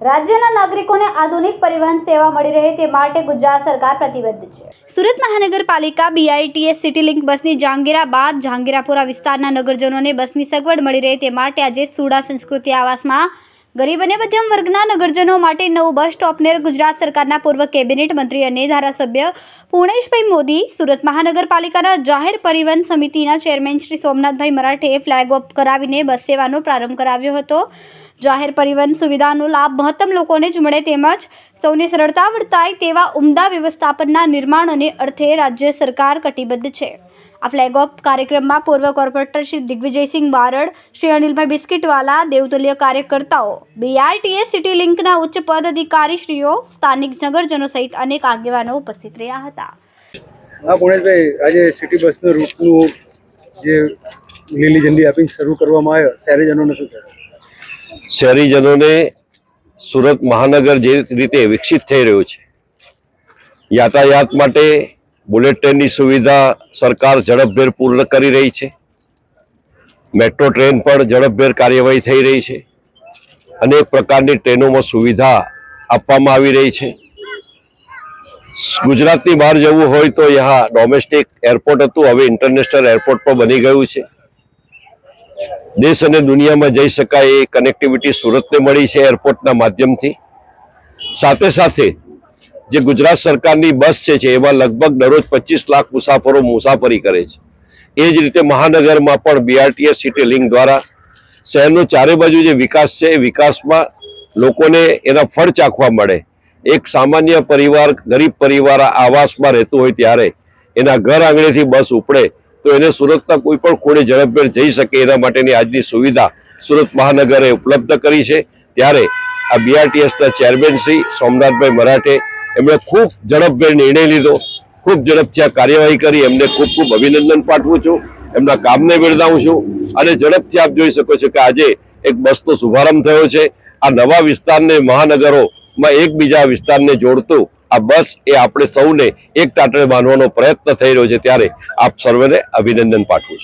રાજ્યના નાગરિકોને આધુનિક પરિવહન સેવા મળી રહે તે માટે ગુજરાત સરકાર પ્રતિબદ્ધ છે। સુરત મહાનગરપાલિકા BITS સિટી લિંક બસની જાંગીરા બાદ જાંગીરાપુરા વિસ્તારના નગરજનોને બસની સગવડ મળી રહે તે માટે આજે સુડા સંસ્કૃતિ આવાસમાં ગરીબ અને મધ્યમ વર્ગના નગરજનો માટે નવું બસ સ્ટોપને ગુજરાત સરકારના પૂર્વ કેબિનેટ મંત્રી અને ધારાસભ્ય પૂર્ણેશભાઈ મોદી, સુરત મહાનગરપાલિકાના જાહેર પરિવહન સમિતિના chairman Shri Somnathbhai Marathe flag of કરાવીને બસ સેવાનો પ્રારંભ કરાવ્યો હતો। જાહેર પરિવહન સુવિધાનો લાભ મહત્તમ લોકોને જ મળે તેમજ સૌને સરળતા વર્તાય તેવા ઉમદા વ્યવસ્થાપનના નિર્માણને અર્થે રાજ્ય સરકાર કટિબદ્ધ છે। આ ફ્લેગ ઓફ કાર્યક્રમમાં પૂર્વ કોર્પોરેટર શ્રી દિગ્વિજયસિંહ બારડ, શ્રી અનિલભાઈ બિસ્કીટવાલા, દેવતુલ્ય કાર્યકર્તાઓ, BITS સિટી લિંકના ઉચ્ચ પદ અધિકારીશ્રીઓ, સ્થાનિક નગરજનો સહિત અનેક આગેવાનો ઉપસ્થિત રહ્યા હતા। પૂર્ણેશભાઈ, આજે સિટી બસનો રૂટનું જે લીલી ઝંડી આપીને શરૂ કરવામાં આવ્યો, શહેરીજનોને શું કહેવાય? શહેરીજનોને સુરત મહાનગર જે રીતે વિકસિત થઈ રહ્યું છે, યાતાયાત માટે બુલેટ ટ્રેનની સુવિધા સરકાર ઝડપભેર પૂર્ણ કરી રહી છે। મેટ્રો ટ્રેન પણ ઝડપભેર કાર્યવાહી થઈ રહી છે। અનેક પ્રકારની ટ્રેનોમાં સુવિધા આપવામાં આવી રહી છે। ગુજરાતની બહાર જવું હોય તો यहाँ ડોમેસ્ટિક એરપોર્ટ હતું, હવે ઇન્ટરનેશનલ એરપોર્ટ પણ બની ગયું છે। દેશ અને દુનિયામાં જઈ શકાય એ કનેક્ટિવિટી સુરતને મળી છે એરપોર્ટના માધ્યમથી। સાથે સાથે જે ગુજરાત સરકારની બસ છે એમાં લગભગ દરરોજ 25 લાખ મુસાફરો મુસાફરી કરે છે। એ જ રીતે મહાનગરમાં પણ BITS સિટી લિંક દ્વારા શહેરનો ચારે બાજુ જે વિકાસ છે એ વિકાસમાં લોકોને એના ફળ ચાખવા મળે। એક સામાન્ય પરિવાર, ગરીબ પરિવાર આવાસમાં રહેતું હોય ત્યારે એના ઘર આંગણેથી બસ ઉપડે તો એને સુરતના કોઈ પણ ખૂણે ઝડપભેર જઈ શકે એના માટેની આજની સુવિધા સુરત મહાનગરે ઉપલબ્ધ કરી છે। ત્યારે આ BITSના ચેરમેન શ્રી સોમનાથભાઈ મરાઠે એમણે ખૂબ ઝડપભેર નિર્ણય લીધો, ખૂબ ઝડપથી આ કાર્યવાહી કરી। એમને ખૂબ ખૂબ અભિનંદન પાઠવું છું, એમના કામને બિરદાવું છું। અને ઝડપથી આપ જોઈ શકો છો કે આજે એક બસનો શુભારંભ થયો છે। આ નવા વિસ્તારને મહાનગરોમાં એકબીજા વિસ્તારને જોડતું આ બસ એ આપણે સૌને એક ટાટરે બાંધવાનો પ્રયત્ન થઈ રહ્યો છે, ત્યારે આપ સર્વેને અભિનંદન પાઠવું છું।